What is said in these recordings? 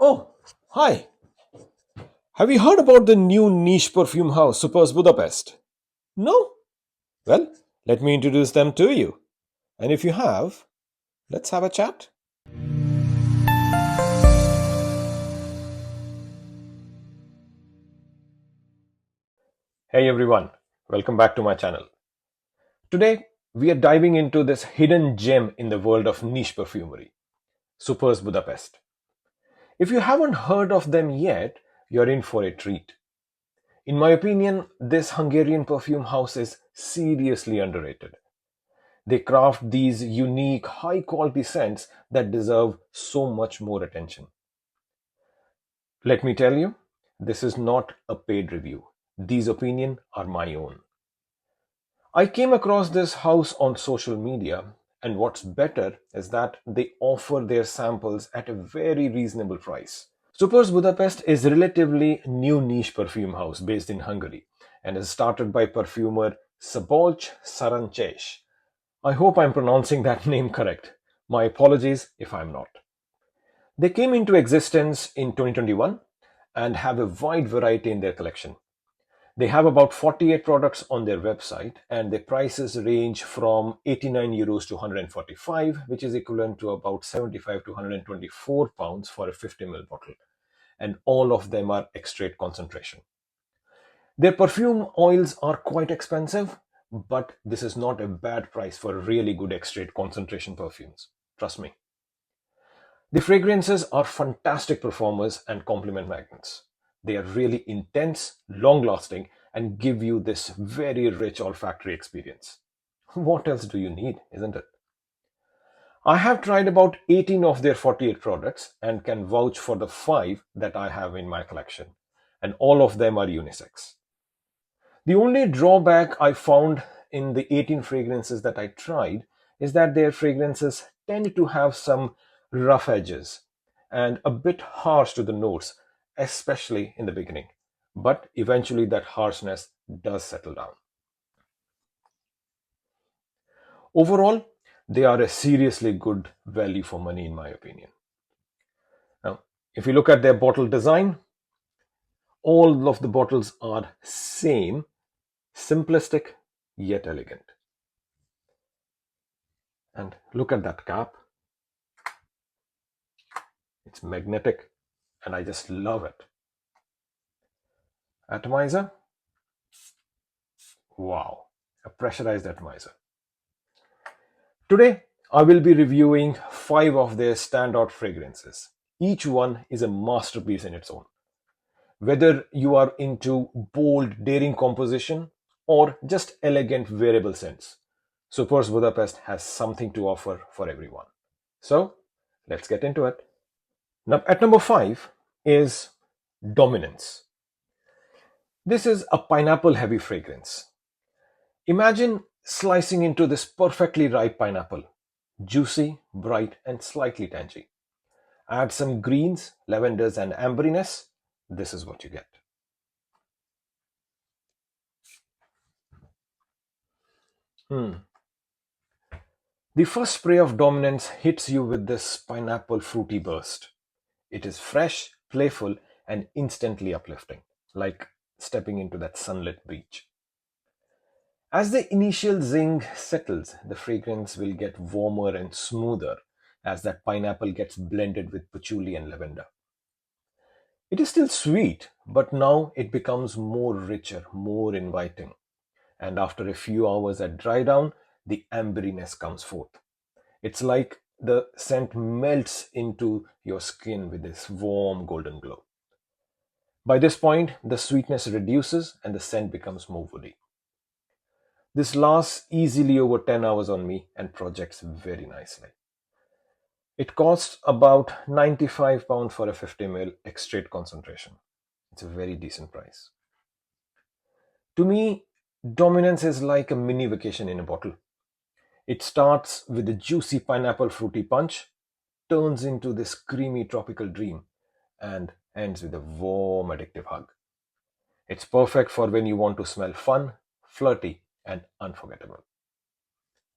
Oh, hi. Have you heard about the new niche perfume house, SUPERZ Budapest? No? Well, let me introduce them to you. And if you have, let's have a chat. Hey everyone, welcome back to my channel. Today, we are diving into this hidden gem in the world of niche perfumery, SUPERZ Budapest. If you haven't heard of them yet, you're in for a treat. In my opinion, this Hungarian perfume house is seriously underrated. They craft these unique, high quality scents that deserve so much more attention. Let me tell you, this is not a paid review. These opinions are my own. I came across this house on social media, and what's better is that they offer their samples at a very reasonable price. Supers Budapest is a relatively new niche perfume house based in Hungary and is started by perfumer Szabolcs Szarancses. I hope I'm pronouncing that name correct. My apologies if I'm not. They came into existence in 2021 and have a wide variety in their collection. They have about 48 products on their website, and their prices range from 89 euros to 145, which is equivalent to about 75 to 124 pounds for a 50 ml bottle. And all of them are extrait concentration. Their perfume oils are quite expensive, but this is not a bad price for really good extrait concentration perfumes. Trust me. The fragrances are fantastic performers and compliment magnets. They are really intense, long lasting, and give you this very rich olfactory experience. What else do you need, isn't it? I have tried about 18 of their 48 products and can vouch for the 5 that I have in my collection, and all of them are unisex. The only drawback I found in the 18 fragrances that I tried is that their fragrances tend to have some rough edges and a bit harsh to the notes, especially in the beginning. But eventually, that harshness does settle down. Overall, they are a seriously good value for money, in my opinion. Now, if you look at their bottle design, all of the bottles are same, simplistic yet elegant. And look at that cap. It's magnetic and I just love it. Atomizer. Wow, a pressurized atomizer. Today, I will be reviewing 5 of their standout fragrances. Each one is a masterpiece in its own. Whether you are into bold, daring composition or just elegant, wearable scents, Supers Budapest has something to offer for everyone. So, let's get into it. Now, at number 5 is Dominance. This is a pineapple heavy fragrance. Imagine slicing into this perfectly ripe pineapple, juicy, bright, and slightly tangy. Add some greens, lavenders, and amberiness. This is what you get. The first spray of Dominance hits you with this pineapple fruity burst. It is fresh, playful, and instantly uplifting, like stepping into that sunlit beach. As the initial zing settles, the fragrance will get warmer and smoother as that pineapple gets blended with patchouli and lavender. It is still sweet, but now it becomes more richer, more inviting. And after a few hours at dry down, the amberiness comes forth. It's like the scent melts into your skin with this warm golden glow. By this point, the sweetness reduces and the scent becomes more woody. This lasts easily over 10 hours on me and projects very nicely. It costs about £95 for a 50 ml extrait concentration. It's a very decent price. To me, Dominance is like a mini vacation in a bottle. It starts with a juicy pineapple fruity punch, turns into this creamy tropical dream, and ends with a warm addictive hug. It's perfect for when you want to smell fun, flirty, and unforgettable.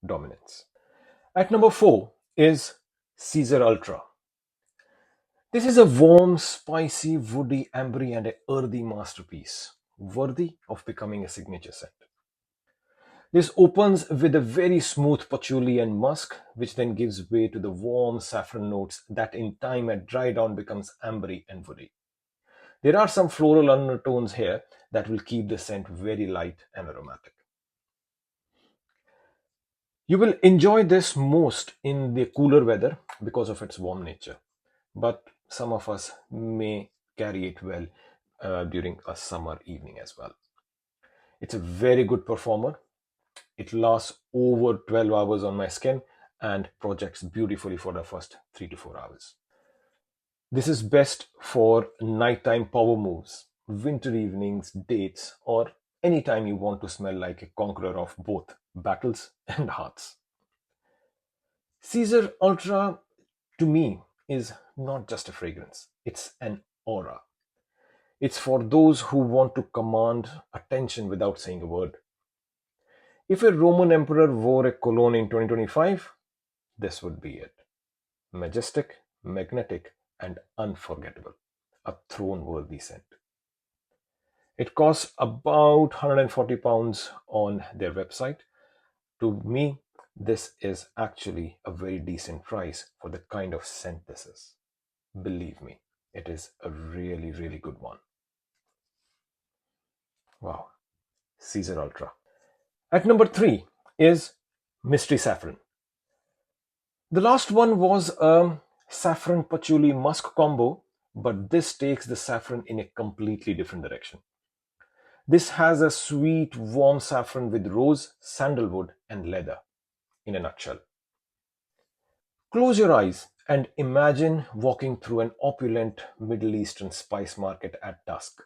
Dominance. At number 4 is Caesar Ultra. This is a warm, spicy, woody, ambery, and a earthy masterpiece, worthy of becoming a signature scent. This opens with a very smooth patchouli and musk, which then gives way to the warm saffron notes that in time at dry down becomes ambery and woody. There are some floral undertones here that will keep the scent very light and aromatic. You will enjoy this most in the cooler weather because of its warm nature, but some of us may carry it well during a summer evening as well. It's a very good performer. It lasts over 12 hours on my skin and projects beautifully for the first 3 to 4 hours. This is best for nighttime power moves, winter evenings, dates, or anytime you want to smell like a conqueror of both battles and hearts. Caesar Ultra, to me, is not just a fragrance, it's an aura. It's for those who want to command attention without saying a word. If a Roman emperor wore a cologne in 2025, this would be it. Majestic, magnetic, and unforgettable. A throne worthy scent. It costs about £140 on their website. To me, this is actually a very decent price for the kind of scent this is. Believe me, it is a really, really good one. Wow, Caesar Ultra. At number 3 is Mystery Saffron. The last one was a saffron patchouli musk combo, but this takes the saffron in a completely different direction. This has a sweet, warm saffron with rose, sandalwood, and leather, in a nutshell. Close your eyes and imagine walking through an opulent Middle Eastern spice market at dusk.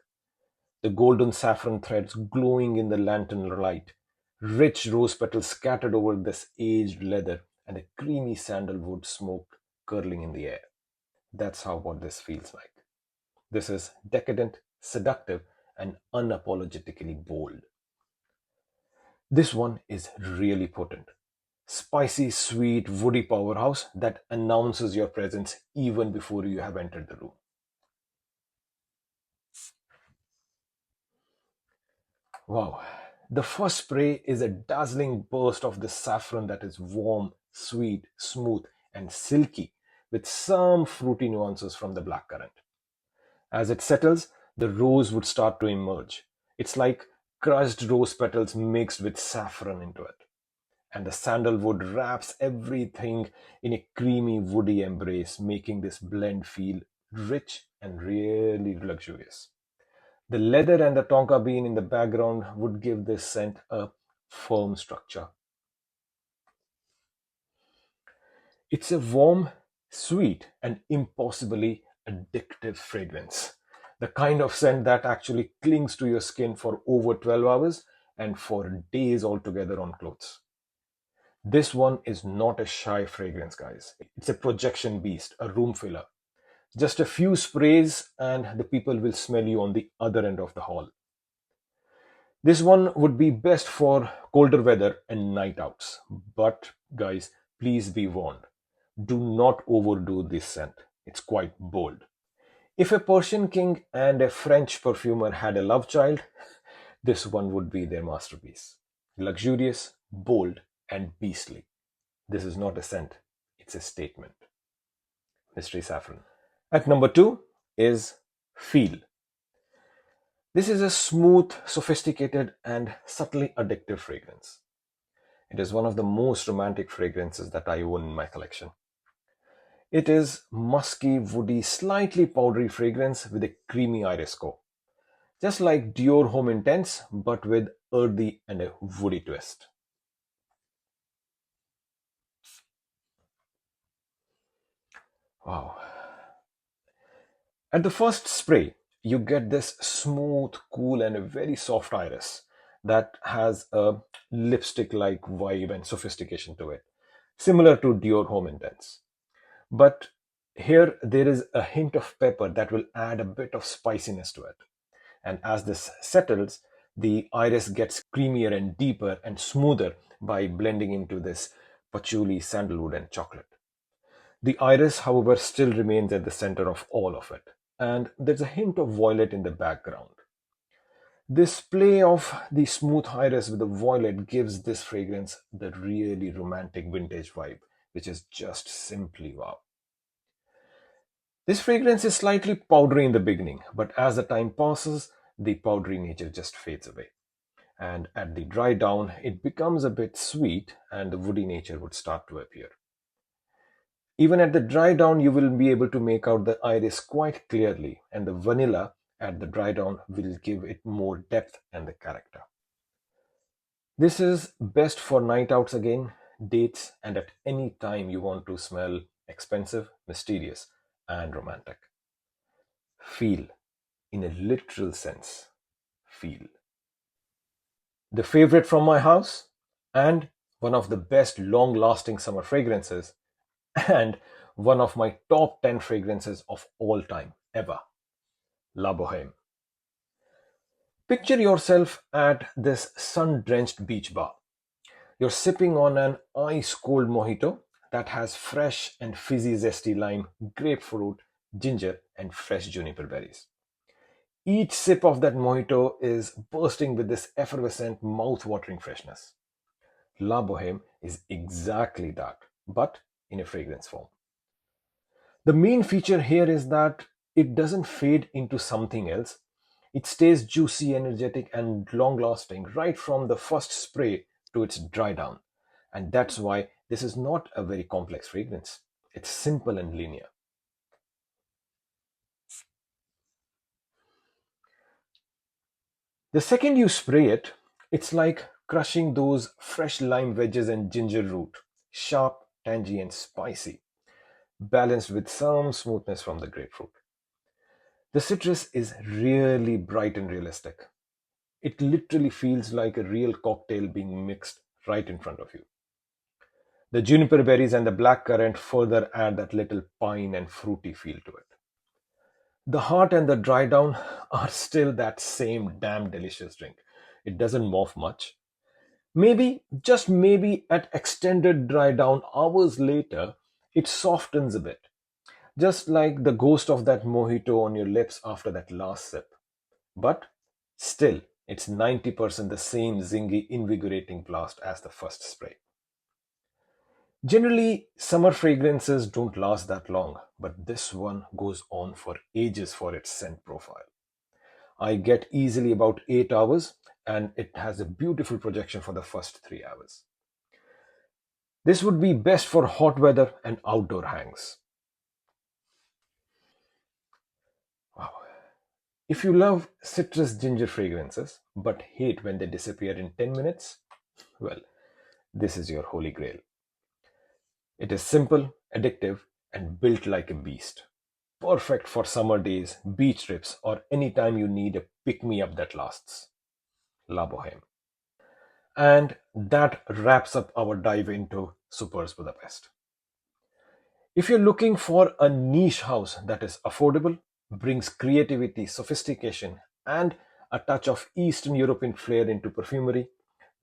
The golden saffron threads glowing in the lantern light, rich rose petals scattered over this aged leather, and a creamy sandalwood smoke curling in the air. That's how what this feels like. This is decadent, seductive, and unapologetically bold. This one is really potent. Spicy, sweet, woody powerhouse that announces your presence even before you have entered the room. Wow. The first spray is a dazzling burst of the saffron that is warm, sweet, smooth, and silky, with some fruity nuances from the blackcurrant. As it settles, the rose would start to emerge. It's like crushed rose petals mixed with saffron into it. And the sandalwood wraps everything in a creamy woody embrace, making this blend feel rich and really luxurious. The leather and the tonka bean in the background would give this scent a firm structure. It's a warm, sweet, and impossibly addictive fragrance. The kind of scent that actually clings to your skin for over 12 hours and for days altogether on clothes. This one is not a shy fragrance, guys. It's a projection beast, a room filler. Just a few sprays, and the people will smell you on the other end of the hall. This one would be best for colder weather and night outs. But, guys, please be warned. Do not overdo this scent. It's quite bold. If a Persian king and a French perfumer had a love child, this one would be their masterpiece. Luxurious, bold, and beastly. This is not a scent, it's a statement. Mystery Saffron. At number 2 is Feel. This is a smooth, sophisticated, and subtly addictive fragrance. It is one of the most romantic fragrances that I own in my collection. It is musky, woody, slightly powdery fragrance with a creamy iris core. Just like Dior Homme Intense, but with earthy and a woody twist. Wow. At the first spray, you get this smooth, cool, and a very soft iris that has a lipstick like vibe and sophistication to it, similar to Dior Homme Intense. But here there is a hint of pepper that will add a bit of spiciness to it. And as this settles, the iris gets creamier and deeper and smoother by blending into this patchouli, sandalwood, and chocolate. The iris, however, still remains at the center of all of it, and there's a hint of violet in the background. This play of the smooth iris with the violet gives this fragrance the really romantic vintage vibe, which is just simply wow. This fragrance is slightly powdery in the beginning, but as the time passes, the powdery nature just fades away. And at the dry down, it becomes a bit sweet and the woody nature would start to appear. Even at the dry down, you will be able to make out the iris quite clearly, and the vanilla at the dry down will give it more depth and the character. This is best for night outs again, dates, and at any time you want to smell expensive, mysterious, and romantic. Feel, in a literal sense, feel. The favorite from my house, and one of the best long lasting summer fragrances, and one of my top 10 fragrances of all time ever, La Boheme. Picture yourself at this sun drenched beach bar. You're sipping on an ice cold mojito that has fresh and fizzy zesty lime, grapefruit, ginger, and fresh juniper berries. Each sip of that mojito is bursting with this effervescent, mouth-watering freshness. La Boheme is exactly that, but in a fragrance form. The main feature here is that it doesn't fade into something else. It stays juicy, energetic, and long lasting right from the first spray to its dry down. And that's why this is not a very complex fragrance. It's simple and linear. The second you spray it, it's like crushing those fresh lime wedges and ginger root, sharp, tangy, and spicy, balanced with some smoothness from the grapefruit. The citrus is really bright and realistic. It literally feels like a real cocktail being mixed right in front of you. The juniper berries and the black currant further add that little pine and fruity feel to it. The heart and the dry down are still that same damn delicious drink. It doesn't morph much. Maybe, just maybe, at extended dry down hours later, it softens a bit, just like the ghost of that mojito on your lips after that last sip. But still, it's 90% the same zingy, invigorating blast as the first spray. Generally, summer fragrances don't last that long, but this one goes on for ages for its scent profile. I get easily about 8 hours, and it has a beautiful projection for the first 3 hours. This would be best for hot weather and outdoor hangs. Wow. If you love citrus ginger fragrances but hate when they disappear in 10 minutes, well, this is your holy grail. It is simple, addictive, and built like a beast. Perfect for summer days, beach trips, or any time you need a pick me up that lasts. La Boheme. And that wraps up our dive into SUPERZ Budapest. If you're looking for a niche house that is affordable, brings creativity, sophistication, and a touch of Eastern European flair into perfumery,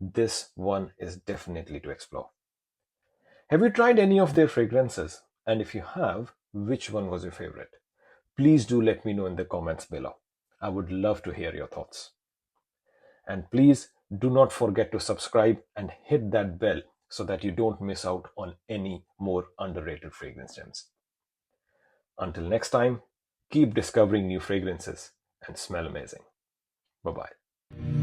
this one is definitely to explore. Have you tried any of their fragrances? And if you have, which one was your favorite? Please do let me know in the comments below. I would love to hear your thoughts. And please do not forget to subscribe and hit that bell so that you don't miss out on any more underrated fragrance gems. Until next time, keep discovering new fragrances and smell amazing. Bye bye.